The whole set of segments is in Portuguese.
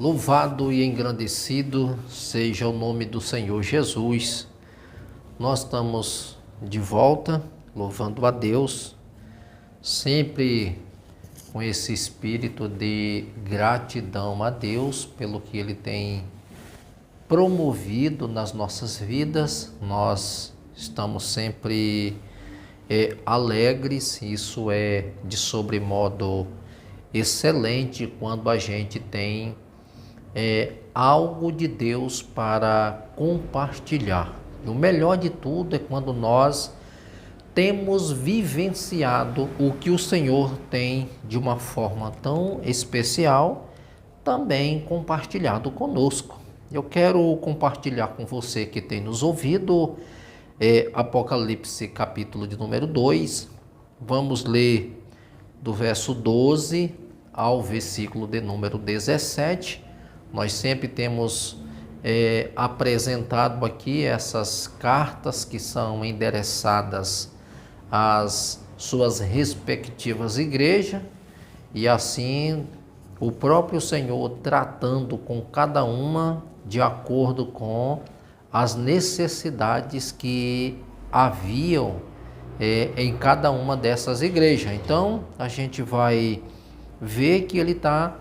Louvado e engrandecido seja o nome do Senhor Jesus. Nós estamos de volta, louvando a Deus, sempre com esse espírito de gratidão a Deus pelo que Ele tem promovido nas nossas vidas. Nós estamos sempre alegres, isso é de sobremodo excelente quando a gente tem algo de Deus para compartilhar. E o melhor de tudo é quando nós temos vivenciado o que o Senhor tem de uma forma tão especial, também compartilhado conosco. Eu quero compartilhar com você que tem nos ouvido Apocalipse capítulo de número 2. Vamos ler do verso 12 ao versículo de número 17. Nós sempre temos apresentado aqui essas cartas que são endereçadas às suas respectivas igrejas, e assim o próprio Senhor tratando com cada uma de acordo com as necessidades que haviam em cada uma dessas igrejas. Então a gente vai ver que ele está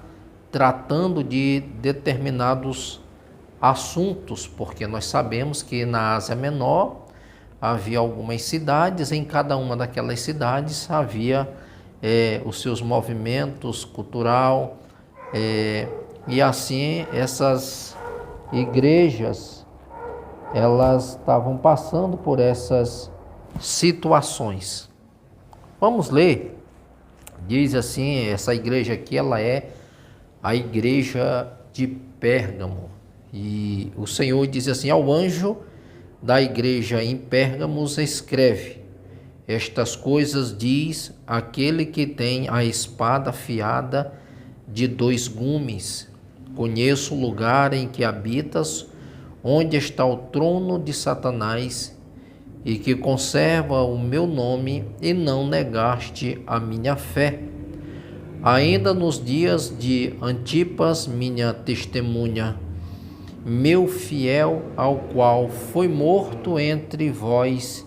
tratando de determinados assuntos, porque nós sabemos que na Ásia Menor havia algumas cidades, em cada uma daquelas cidades havia os seus movimentos cultural, e assim essas igrejas elas estavam passando por essas situações. Vamos ler. Diz assim, essa igreja aqui, ela é a igreja de Pérgamo. E o Senhor diz assim: ao anjo da igreja em Pérgamos escreve: estas coisas diz aquele que tem a espada afiada de 2 gumes. Conheço o lugar em que habitas, onde está o trono de Satanás, e que conserva o meu nome, e não negaste a minha fé. Ainda nos dias de Antipas, minha testemunha, meu fiel, ao qual foi morto entre vós,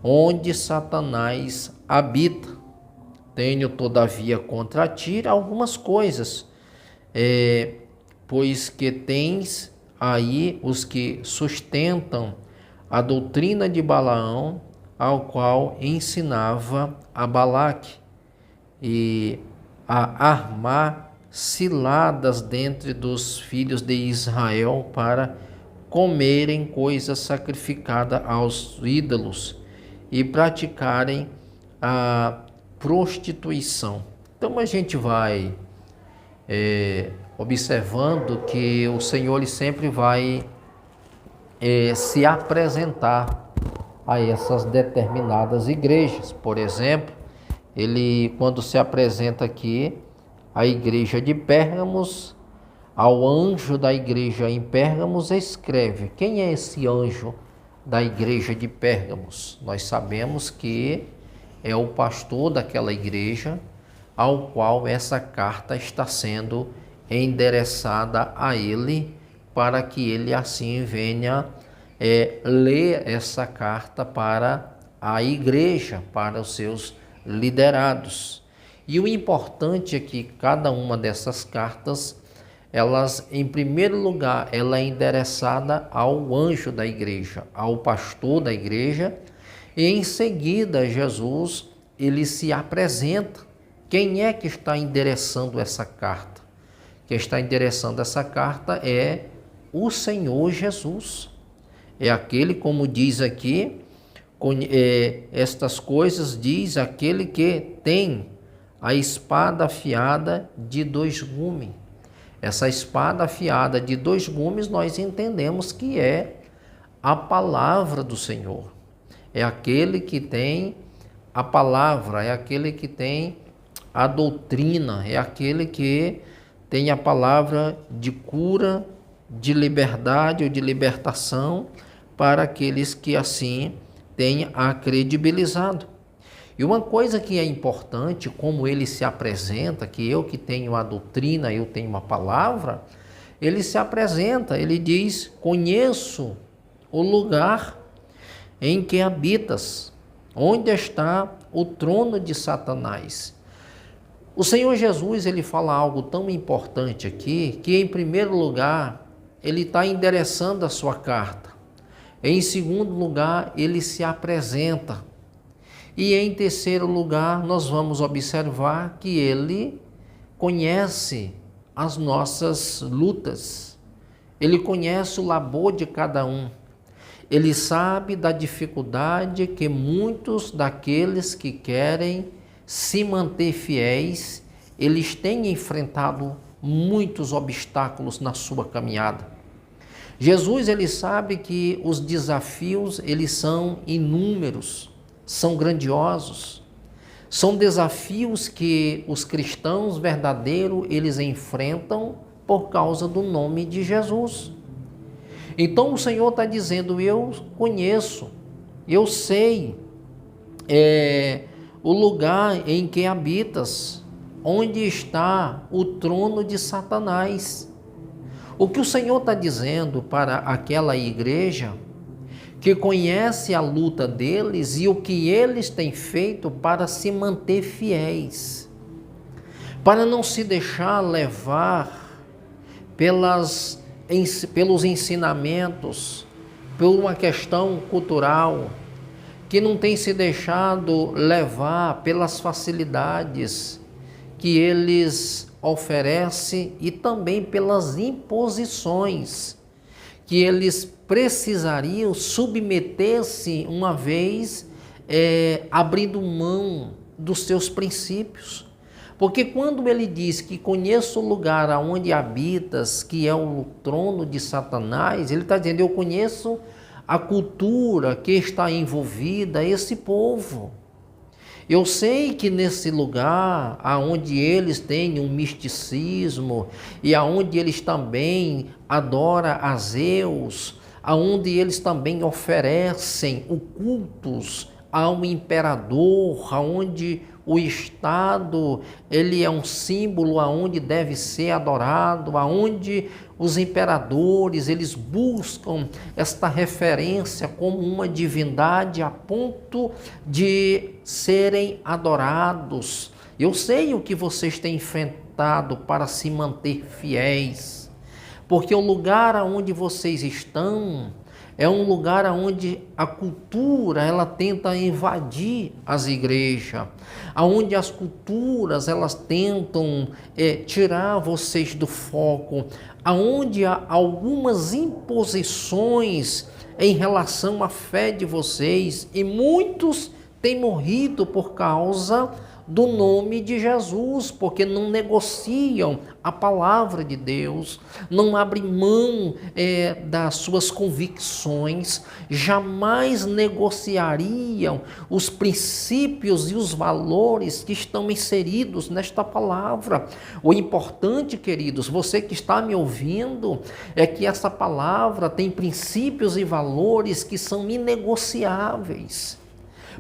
onde Satanás habita. Tenho, todavia, contra ti algumas coisas, pois que tens aí os que sustentam a doutrina de Balaão, ao qual ensinava a Balaque, e a armar ciladas dentre dos filhos de Israel para comerem coisa sacrificada aos ídolos e praticarem a prostituição. Então a gente vai observando que o Senhor ele sempre vai se apresentar a essas determinadas igrejas. Por exemplo, ele, quando se apresenta aqui a igreja de Pérgamos, ao anjo da igreja em Pérgamos escreve. Quem é esse anjo da igreja de Pérgamos? Nós sabemos que é o pastor daquela igreja, ao qual essa carta está sendo endereçada a ele, para que ele assim venha ler essa carta para a igreja, para os seus liderados. E o importante é que cada uma dessas cartas, elas, em primeiro lugar, ela é endereçada ao anjo da igreja, ao pastor da igreja, e em seguida Jesus, ele se apresenta. Quem é que está endereçando essa carta? Quem está endereçando essa carta é o Senhor Jesus. É aquele, como diz aqui, estas coisas diz aquele que tem a espada afiada de 2 gumes. Essa espada afiada de 2 gumes nós entendemos que é a palavra do Senhor. É aquele que tem a palavra, é aquele que tem a doutrina, é aquele que tem a palavra de cura, de liberdade ou de libertação para aqueles que assim têm a credibilizado. E uma coisa que é importante, como ele se apresenta, que eu que tenho a doutrina, eu tenho uma palavra, ele se apresenta, ele diz: conheço o lugar em que habitas, onde está o trono de Satanás. O Senhor Jesus, ele fala algo tão importante aqui, que em primeiro lugar, ele está endereçando a sua carta. Em segundo lugar, ele se apresenta. E em terceiro lugar, nós vamos observar que ele conhece as nossas lutas. Ele conhece o labor de cada um. Ele sabe da dificuldade que muitos daqueles que querem se manter fiéis, eles têm enfrentado muitos obstáculos na sua caminhada. Jesus, ele sabe que os desafios, eles são inúmeros, são grandiosos. São desafios que os cristãos verdadeiros, eles enfrentam por causa do nome de Jesus. Então o Senhor está dizendo: eu conheço, eu sei o lugar em que habitas, onde está o trono de Satanás. O que o Senhor está dizendo para aquela igreja que conhece a luta deles e o que eles têm feito para se manter fiéis, para não se deixar levar pelos ensinamentos, por uma questão cultural, que não tem se deixado levar pelas facilidades que eles oferecem e também pelas imposições que eles precisariam submeter-se uma vez abrindo mão dos seus princípios. Porque quando ele diz que conheço o lugar aonde habitas, que é o trono de Satanás, ele está dizendo: eu conheço a cultura que está envolvida esse povo. Eu sei que nesse lugar, aonde eles têm um misticismo e aonde eles também adoram a Zeus, aonde eles também oferecem o cultos ao imperador, aonde o Estado ele é um símbolo aonde deve ser adorado, aonde os imperadores eles buscam esta referência como uma divindade a ponto de serem adorados. Eu sei o que vocês têm enfrentado para se manter fiéis, porque o lugar aonde vocês estão é um lugar onde a cultura ela tenta invadir as igrejas, onde as culturas elas tentam tirar vocês do foco, aonde há algumas imposições em relação à fé de vocês e muitos têm morrido por causa do nome de Jesus, porque não negociam a palavra de Deus, não abrem mão das suas convicções, jamais negociariam os princípios e os valores que estão inseridos nesta palavra. O importante, queridos, você que está me ouvindo, é que essa palavra tem princípios e valores que são inegociáveis.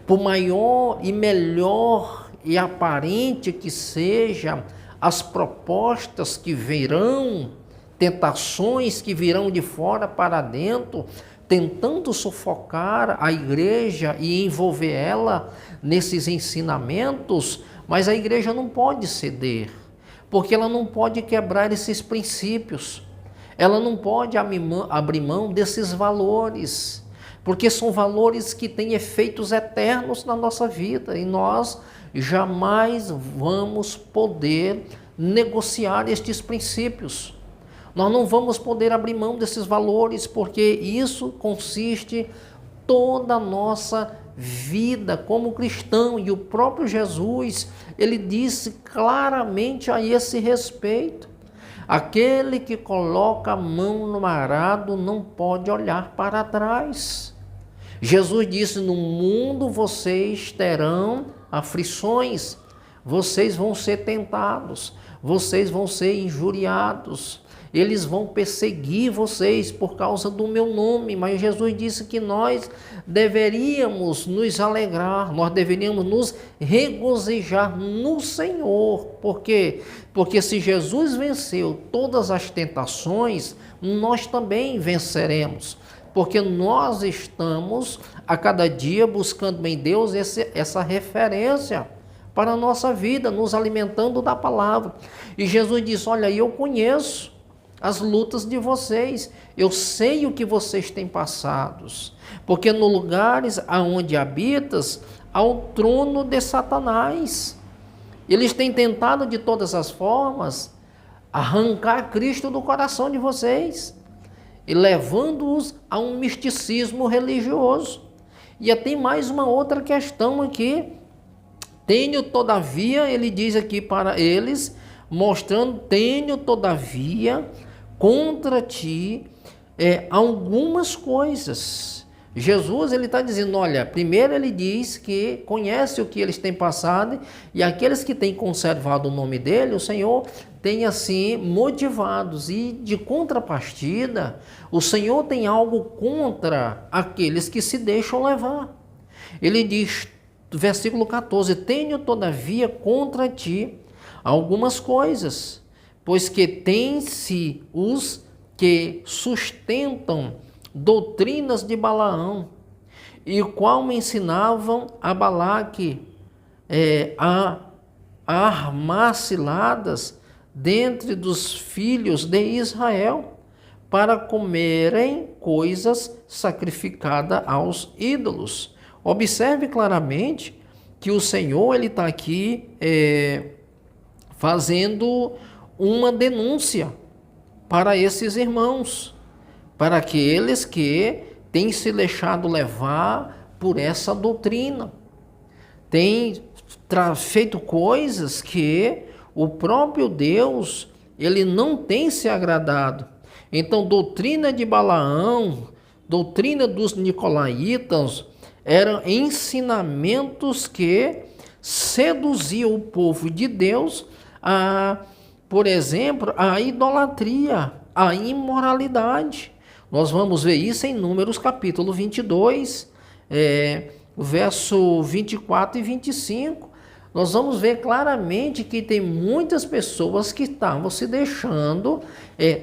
Por maior e melhor e aparente que seja as propostas que virão, tentações que virão de fora para dentro, tentando sufocar a igreja e envolver ela nesses ensinamentos, mas a igreja não pode ceder, porque ela não pode quebrar esses princípios, ela não pode abrir mão desses valores, porque são valores que têm efeitos eternos na nossa vida e nós jamais vamos poder negociar estes princípios. Nós não vamos poder abrir mão desses valores, porque isso consiste toda a nossa vida como cristão. E o próprio Jesus, ele disse claramente a esse respeito: aquele que coloca a mão no arado não pode olhar para trás. Jesus disse: no mundo vocês terão aflições, vocês vão ser tentados, vocês vão ser injuriados, eles vão perseguir vocês por causa do meu nome. Mas Jesus disse que nós deveríamos nos alegrar, nós deveríamos nos regozijar no Senhor. Por quê? Porque se Jesus venceu todas as tentações, nós também venceremos. Porque nós estamos a cada dia buscando em Deus essa referência para a nossa vida, nos alimentando da palavra. E Jesus disse: olha, eu conheço as lutas de vocês, eu sei o que vocês têm passados, porque no lugares aonde habitas há o trono de Satanás. Eles têm tentado de todas as formas arrancar Cristo do coração de vocês e levando-os a um misticismo religioso. E tem mais uma outra questão aqui. Tenho todavia, ele diz aqui para eles, mostrando, tenho todavia contra ti algumas coisas. Jesus, ele está dizendo, olha, primeiro ele diz que conhece o que eles têm passado, e aqueles que têm conservado o nome dele, o Senhor tem assim motivados, e de contrapartida, o Senhor tem algo contra aqueles que se deixam levar. Ele diz, versículo 14, tenho todavia contra ti algumas coisas, pois que tem-se os que sustentam doutrinas de Balaão, e o qual ensinavam a Balaque a armar ciladas dentre dos filhos de Israel, para comerem coisas sacrificadas aos ídolos. Observe claramente que o Senhor ele está aqui fazendo uma denúncia para esses irmãos, para aqueles que têm se deixado levar por essa doutrina, têm feito coisas que o próprio Deus ele não tem se agradado. Então, doutrina de Balaão, doutrina dos nicolaítas, eram ensinamentos que seduziam o povo de Deus a, por exemplo, a idolatria, a imoralidade. Nós vamos ver isso em Números capítulo 22, verso 24 e 25. Nós vamos ver claramente que tem muitas pessoas que estavam se deixando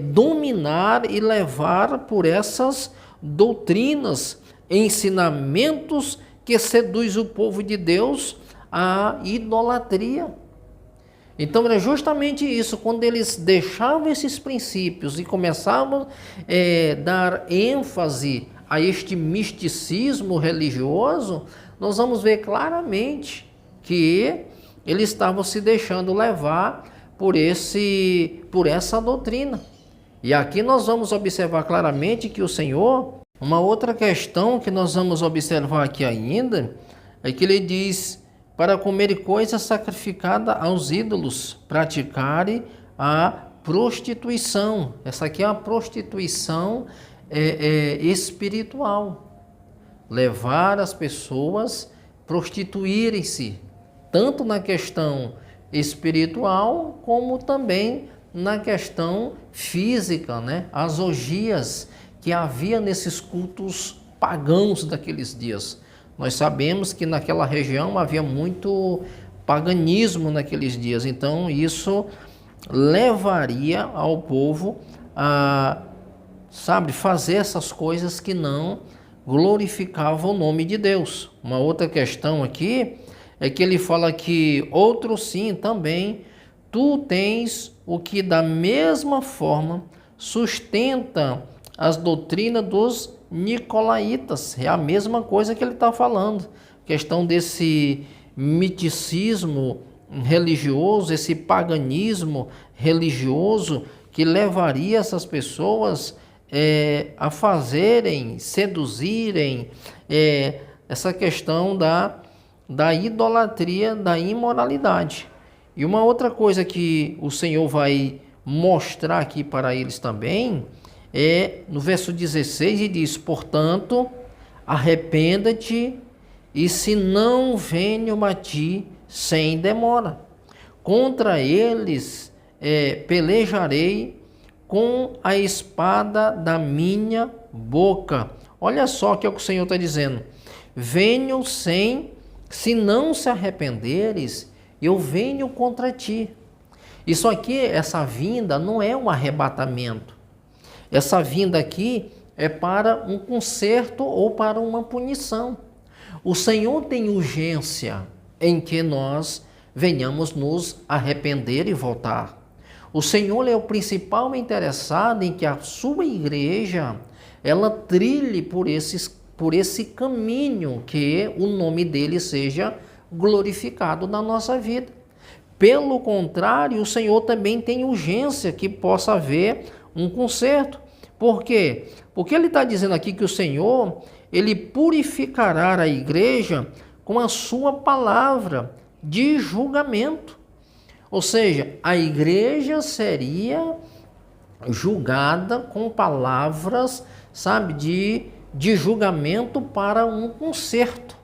dominar e levar por essas doutrinas, ensinamentos que seduz o povo de Deus à idolatria. Então era justamente isso, quando eles deixavam esses princípios e começavam a dar ênfase a este misticismo religioso, nós vamos ver claramente que eles estavam se deixando levar por essa doutrina. E aqui nós vamos observar claramente que o Senhor, uma outra questão que nós vamos observar aqui ainda, é que ele diz, para comer coisas sacrificadas aos ídolos, praticarem a prostituição. Essa aqui é uma prostituição espiritual. Levar as pessoas a prostituírem-se, tanto na questão espiritual, como também na questão física, né? As orgias que havia nesses cultos pagãos daqueles dias. Nós sabemos que naquela região havia muito paganismo naqueles dias, então isso levaria ao povo a, fazer essas coisas que não glorificavam o nome de Deus. Uma outra questão aqui é que ele fala que outro sim também, tu tens o que da mesma forma sustenta as doutrinas dos nicolaítas. É a mesma coisa que ele está falando, questão desse miticismo religioso, esse paganismo religioso que levaria essas pessoas a fazerem, seduzirem essa questão da idolatria, da imoralidade. E uma outra coisa que o Senhor vai mostrar aqui para eles também no verso 16, e diz, portanto, arrependa-te, e se não venham a ti sem demora. contra eles pelejarei com a espada da minha boca. Olha só o que o Senhor está dizendo. Venho se não se arrependeres, eu venho contra ti. Isso aqui, essa vinda, não é um arrebatamento. Essa vinda aqui é para um conserto ou para uma punição. O Senhor tem urgência em que nós venhamos nos arrepender e voltar. O Senhor é o principal interessado em que a sua igreja ela trilhe por esse caminho, que o nome dele seja glorificado na nossa vida. Pelo contrário, o Senhor também tem urgência que possa haver um conserto. Por quê? Porque ele está dizendo aqui que o Senhor, ele purificará a igreja com a sua palavra de julgamento. Ou seja, a igreja seria julgada com palavras, sabe, de julgamento para um conserto.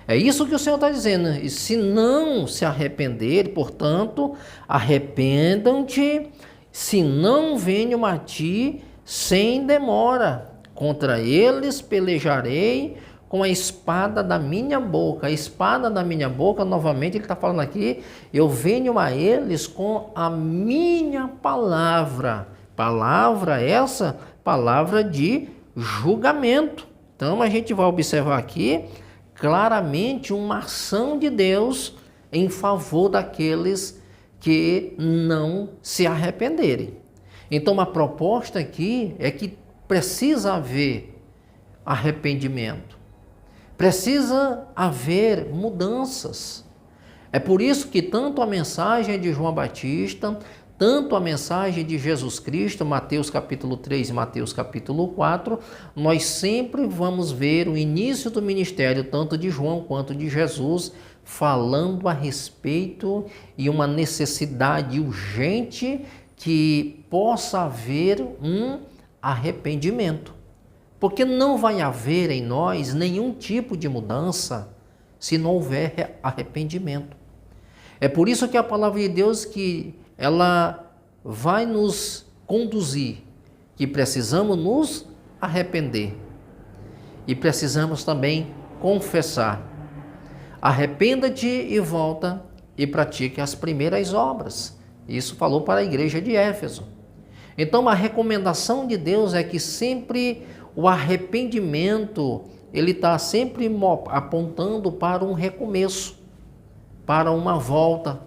É isso que o Senhor está dizendo. E se não se arrepender, portanto, arrependam-te, se não venham a ti sem demora. Contra eles pelejarei com a espada da minha boca. A espada da minha boca, novamente, ele está falando aqui, eu venho a eles com a minha palavra. Palavra essa, palavra de julgamento. Então, a gente vai observar aqui claramente uma ação de Deus em favor daqueles que não se arrependerem. Então, a proposta aqui é que precisa haver arrependimento. Precisa haver mudanças. É por isso que tanto a mensagem de João Batista, tanto a mensagem de Jesus Cristo, Mateus capítulo 3 e Mateus capítulo 4, nós sempre vamos ver o início do ministério, tanto de João quanto de Jesus, falando a respeito e uma necessidade urgente que possa haver um arrependimento. Porque não vai haver em nós nenhum tipo de mudança se não houver arrependimento. É por isso que a palavra de Deus que ela vai nos conduzir, que precisamos nos arrepender e precisamos também confessar. Arrependa-te e volta e pratique as primeiras obras. Isso falou para a igreja de Éfeso. Então a recomendação de Deus é que sempre o arrependimento, ele está sempre apontando para um recomeço, para uma volta,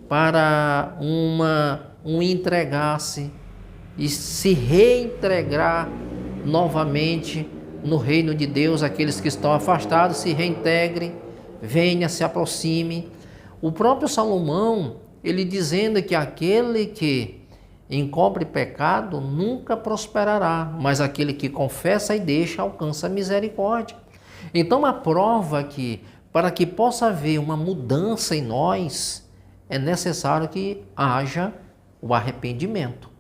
para um entregar-se e se reentregar novamente no reino de Deus. Aqueles que estão afastados se reintegrem, venha, se aproxime. O próprio Salomão, ele dizendo que aquele que encobre pecado nunca prosperará, mas aquele que confessa e deixa alcança misericórdia. Então a prova que para que possa haver uma mudança em nós, é necessário que haja o arrependimento,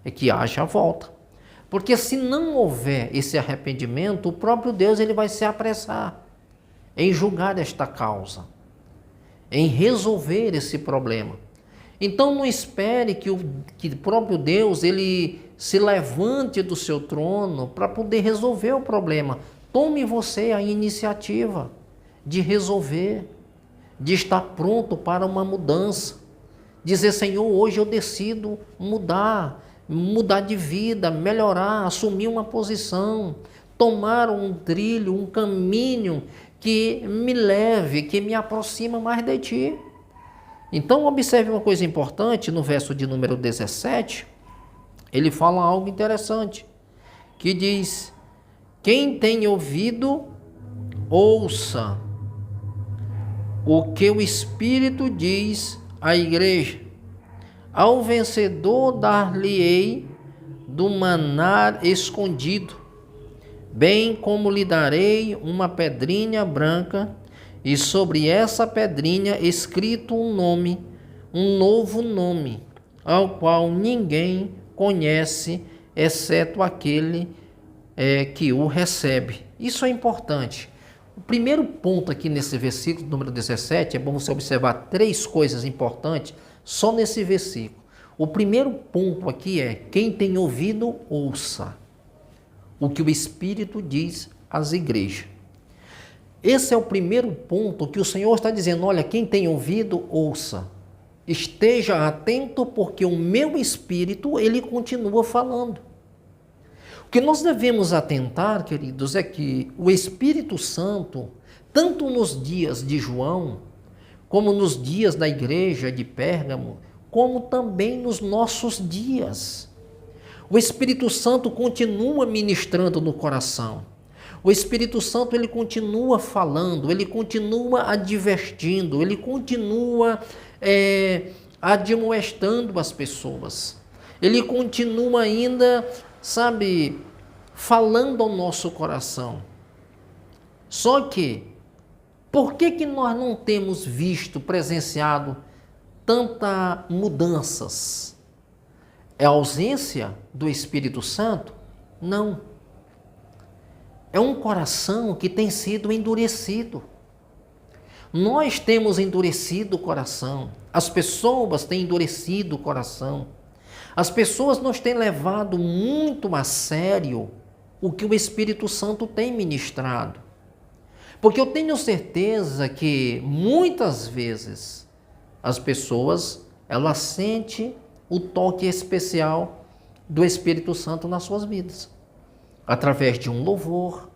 é que haja a volta. Porque se não houver esse arrependimento, o próprio Deus ele vai se apressar em julgar esta causa, em resolver esse problema. Então não espere que o próprio Deus ele se levante do seu trono para poder resolver o problema. Tome você a iniciativa de resolver, de estar pronto para uma mudança. Dizer, Senhor, hoje eu decido mudar de vida, melhorar, assumir uma posição, tomar um trilho, um caminho que me leve, que me aproxima mais de Ti. Então, observe uma coisa importante no verso de número 17, ele fala algo interessante, que diz, quem tem ouvido, ouça o que o Espírito diz à igreja. Ao vencedor dar-lhe-ei do maná escondido, bem como lhe darei uma pedrinha branca, e sobre essa pedrinha escrito um nome, um novo nome, ao qual ninguém conhece, exceto aquele que o recebe. Isso é importante. O primeiro ponto aqui nesse versículo, número 17, é bom você observar 3 coisas importantes só nesse versículo. O primeiro ponto aqui é: quem tem ouvido, ouça o que o Espírito diz às igrejas. Esse é o primeiro ponto que o Senhor está dizendo: olha, quem tem ouvido, ouça. Esteja atento, porque o meu Espírito, ele continua falando. O que nós devemos atentar, queridos, é que o Espírito Santo, tanto nos dias de João, como nos dias da igreja de Pérgamo, como também nos nossos dias, o Espírito Santo continua ministrando no coração. O Espírito Santo, ele continua falando, ele continua advertindo, ele continua admoestando as pessoas. Ele continua ainda, sabe, falando ao nosso coração. Só que, por que nós não temos visto, presenciado tantas mudanças? É a ausência do Espírito Santo? Não. É um coração que tem sido endurecido. Nós temos endurecido o coração. As pessoas têm endurecido o coração. As pessoas nos têm levado muito a sério o que o Espírito Santo tem ministrado. Porque eu tenho certeza que muitas vezes as pessoas, elas sentem o toque especial do Espírito Santo nas suas vidas. Através de um louvor,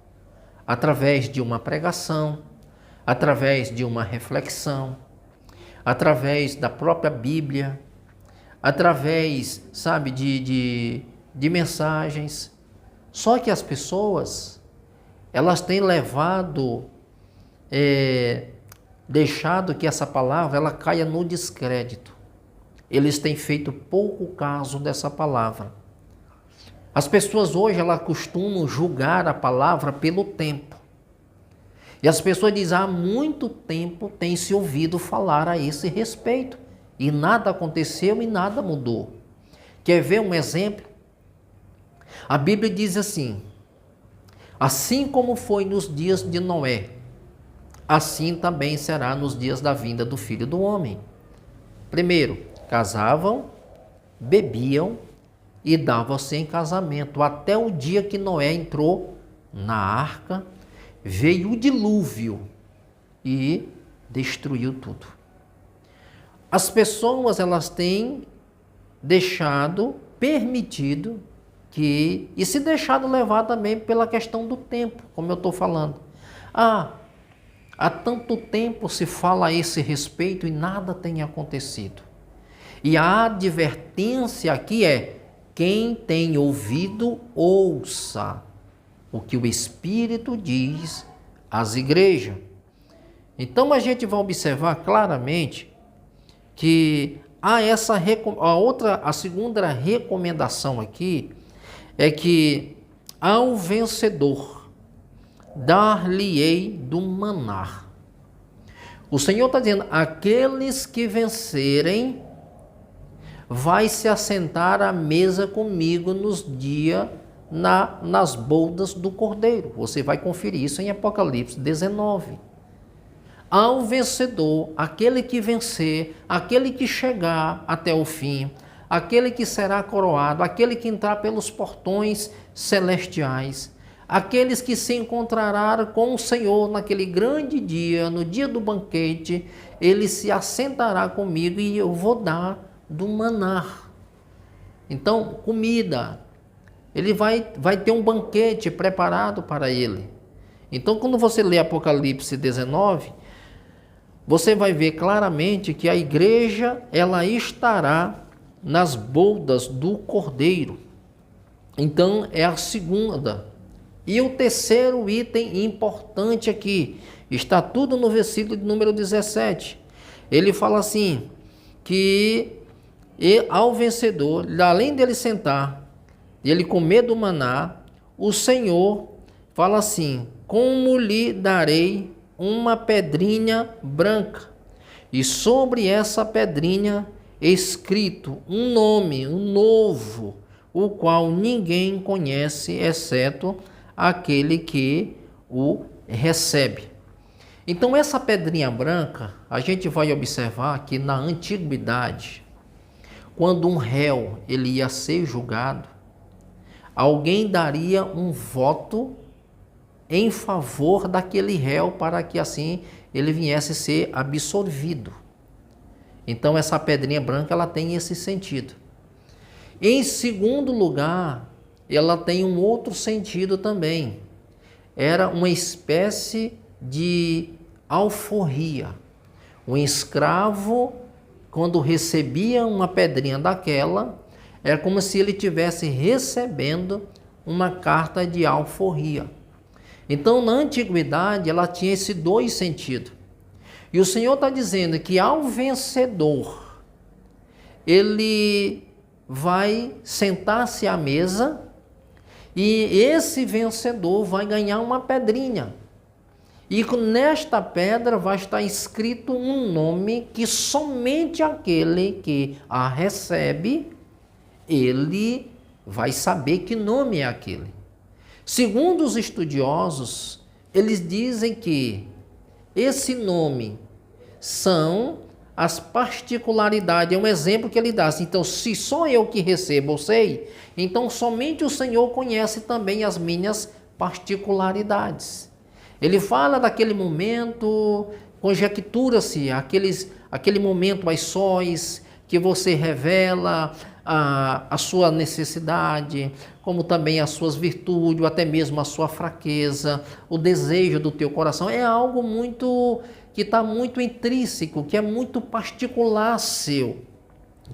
através de uma pregação, através de uma reflexão, através da própria Bíblia, através, sabe, de mensagens. Só que as pessoas, elas têm deixado que essa palavra ela caia no descrédito. Eles têm feito pouco caso dessa palavra. As pessoas hoje, elas costumam julgar a palavra pelo tempo. E as pessoas dizem: há muito tempo tem se ouvido falar a esse respeito. E nada aconteceu e nada mudou. Quer ver um exemplo? A Bíblia diz assim: assim como foi nos dias de Noé, assim também será nos dias da vinda do Filho do Homem. Primeiro, casavam, bebiam e davam-se em casamento, até o dia que Noé entrou na arca, veio o dilúvio e destruiu tudo. As pessoas, elas têm permitido e se deixado levar também pela questão do tempo, como eu estou falando. Há tanto tempo se fala a esse respeito e nada tem acontecido. E a advertência aqui é: quem tem ouvido, ouça o que o Espírito diz às igrejas. Então a gente vai observar claramente que há a segunda recomendação aqui é que ao vencedor dar-lhe-ei do maná. O Senhor está dizendo: aqueles que vencerem vai se assentar à mesa comigo nos dias nas bodas do Cordeiro. Você vai conferir isso em Apocalipse 19. Ao vencedor, aquele que vencer, aquele que chegar até o fim, aquele que será coroado, aquele que entrar pelos portões celestiais, aqueles que se encontrarão com o Senhor naquele grande dia, no dia do banquete, ele se assentará comigo e eu vou dar do maná. Então, comida. Ele vai ter um banquete preparado para ele. Então, quando você lê Apocalipse 19, você vai ver claramente que a igreja, ela estará nas bodas do Cordeiro. Então, é a segunda. E o terceiro item importante aqui, está tudo no versículo de número 17. Ele fala assim, que ao vencedor, além dele sentar e ele comer do maná, o Senhor fala assim: como lhe darei uma pedrinha branca, e sobre essa pedrinha escrito um nome, um novo, o qual ninguém conhece, exceto aquele que o recebe. Então essa pedrinha branca, a gente vai observar que na antiguidade, quando um réu ele ia ser julgado, alguém daria um voto em favor daquele réu para que assim ele viesse ser absolvido. Então essa pedrinha branca ela tem esse sentido. Em segundo lugar, ela tem um outro sentido também. Era uma espécie de alforria. Um escravo, quando recebia uma pedrinha daquela, era como se ele estivesse recebendo uma carta de alforria. Então, na antiguidade, ela tinha esses dois sentidos. E o Senhor está dizendo que ao vencedor, ele vai sentar-se à mesa e esse vencedor vai ganhar uma pedrinha. E nesta pedra vai estar escrito um nome que somente aquele que a recebe, ele vai saber que nome é aquele. Segundo os estudiosos, eles dizem que esse nome são as particularidades, é um exemplo que ele dá. Então, se só eu que recebo, eu sei, então somente o Senhor conhece também as minhas particularidades. Ele fala daquele momento, conjectura-se aquele momento a sós, que você revela a sua necessidade, como também as suas virtudes, ou até mesmo a sua fraqueza, o desejo do teu coração. É algo que está muito intrínseco, que é muito particular seu.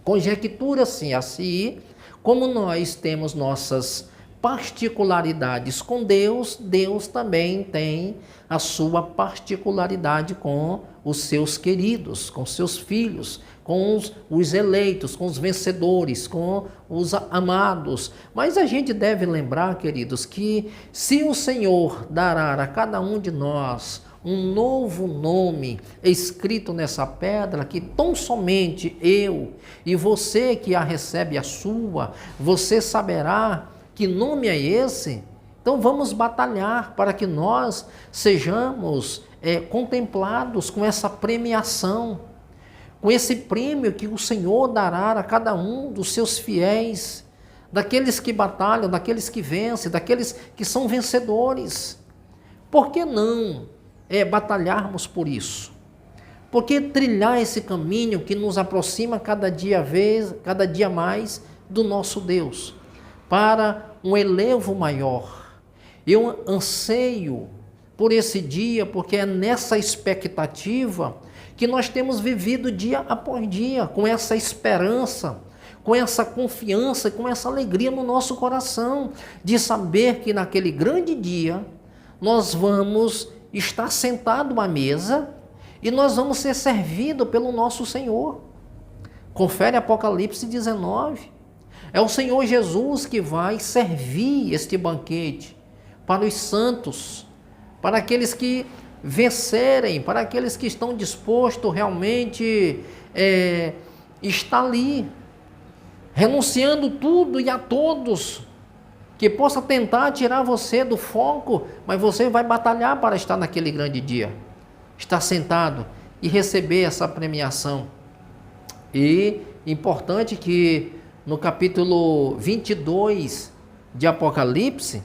Conjectura-se assim, como nós temos nossas particularidades com Deus, Deus também tem a sua particularidade com os seus queridos, com seus filhos, com os eleitos, com os vencedores, com os amados. Mas a gente deve lembrar, queridos, que se o Senhor dará a cada um de nós um novo nome escrito nessa pedra, que tão somente eu e você que a recebe a sua, você saberá que nome é esse? Então vamos batalhar para que nós sejamos contemplados com essa premiação, com esse prêmio que o Senhor dará a cada um dos seus fiéis, daqueles que batalham, daqueles que vencem, daqueles que são vencedores. Por que não batalharmos por isso? Por que trilhar esse caminho que nos aproxima cada dia mais do nosso Deus, para um elevo maior? Eu anseio por esse dia, porque é nessa expectativa que nós temos vivido dia após dia, com essa esperança, com essa confiança, com essa alegria no nosso coração, de saber que naquele grande dia nós vamos estar sentados à mesa e nós vamos ser servidos pelo nosso Senhor. Confere Apocalipse 19. É o Senhor Jesus que vai servir este banquete para os santos, para aqueles que vencerem, para aqueles que estão dispostos realmente estar ali, renunciando tudo e a todos, que possa tentar tirar você do foco, mas você vai batalhar para estar naquele grande dia, estar sentado e receber essa premiação. E importante que no capítulo 22 de Apocalipse,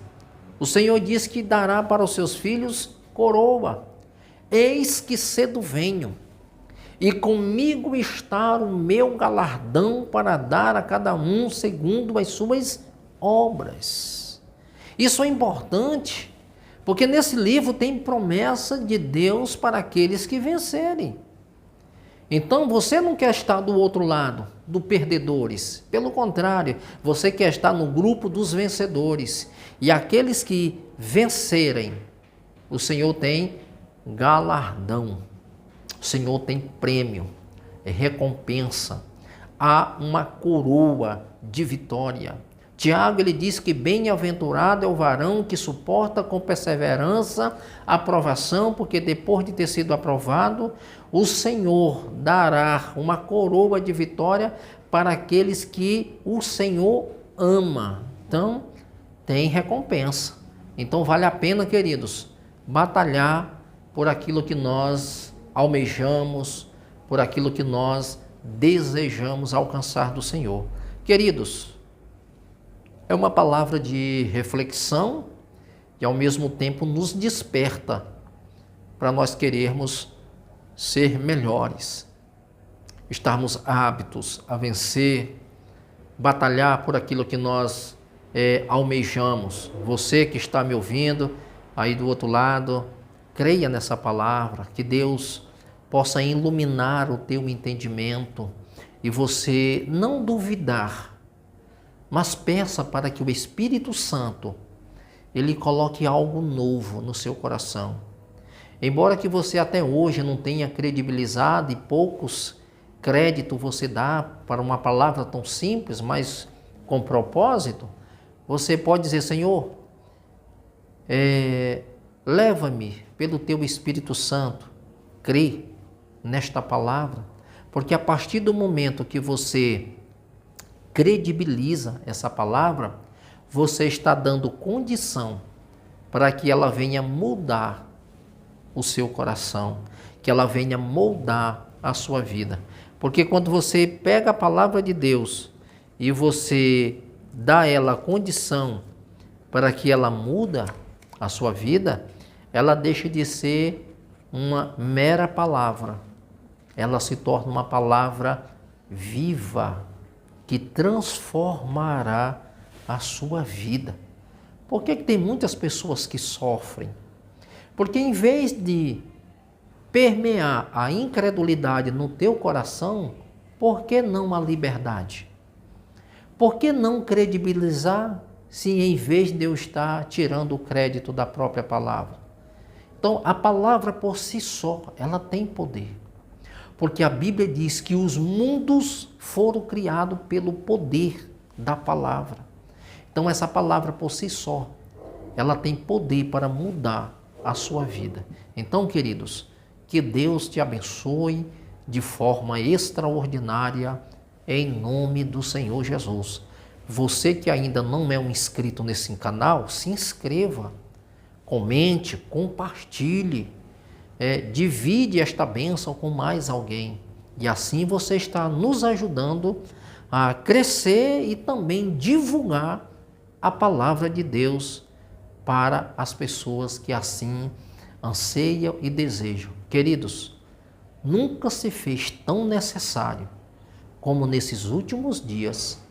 o Senhor diz que dará para os seus filhos coroa. Eis que cedo venho, e comigo está o meu galardão para dar a cada um segundo as suas obras. Isso é importante, porque nesse livro tem promessa de Deus para aqueles que vencerem. Então você não quer estar do outro lado, dos perdedores. Pelo contrário, você quer estar no grupo dos vencedores. E aqueles que vencerem, o Senhor tem galardão. O Senhor tem prêmio, recompensa. Há uma coroa de vitória. Tiago, ele diz que bem-aventurado é o varão que suporta com perseverança a aprovação, porque depois de ter sido aprovado, o Senhor dará uma coroa de vitória para aqueles que o Senhor ama. Então, tem recompensa. Então, vale a pena, queridos, batalhar por aquilo que nós almejamos, por aquilo que nós desejamos alcançar do Senhor. Queridos, é uma palavra de reflexão e ao mesmo tempo nos desperta para nós querermos ser melhores, estarmos aptos a vencer, batalhar por aquilo que nós almejamos. Você que está me ouvindo aí do outro lado, creia nessa palavra, que Deus possa iluminar o teu entendimento e você não duvidar, mas peça para que o Espírito Santo ele coloque algo novo no seu coração. Embora que você até hoje não tenha credibilizado e poucos crédito você dá para uma palavra tão simples, mas com propósito, você pode dizer: Senhor, leva-me pelo teu Espírito Santo, crê nesta palavra, porque a partir do momento que você credibiliza essa palavra, você está dando condição para que ela venha mudar o seu coração, que ela venha moldar a sua vida. Porque quando você pega a palavra de Deus e você dá a ela a condição para que ela muda a sua vida, ela deixa de ser uma mera palavra. Ela se torna uma palavra viva, que transformará a sua vida. Por que tem muitas pessoas que sofrem? Porque em vez de permear a incredulidade no teu coração, por que não a liberdade? Por que não credibilizar se em vez de eu estar tirando o crédito da própria palavra? Então, a palavra por si só, ela tem poder. Porque a Bíblia diz que os mundos foram criados pelo poder da palavra. Então, essa palavra por si só, ela tem poder para mudar a sua vida. Então, queridos, que Deus te abençoe de forma extraordinária, em nome do Senhor Jesus. Você que ainda não é um inscrito nesse canal, se inscreva, comente, compartilhe, divide esta bênção com mais alguém. E assim você está nos ajudando a crescer e também divulgar a palavra de Deus para as pessoas que assim anseiam e desejam. Queridos, nunca se fez tão necessário como nesses últimos dias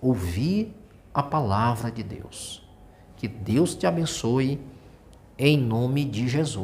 ouvir a palavra de Deus. Que Deus te abençoe em nome de Jesus.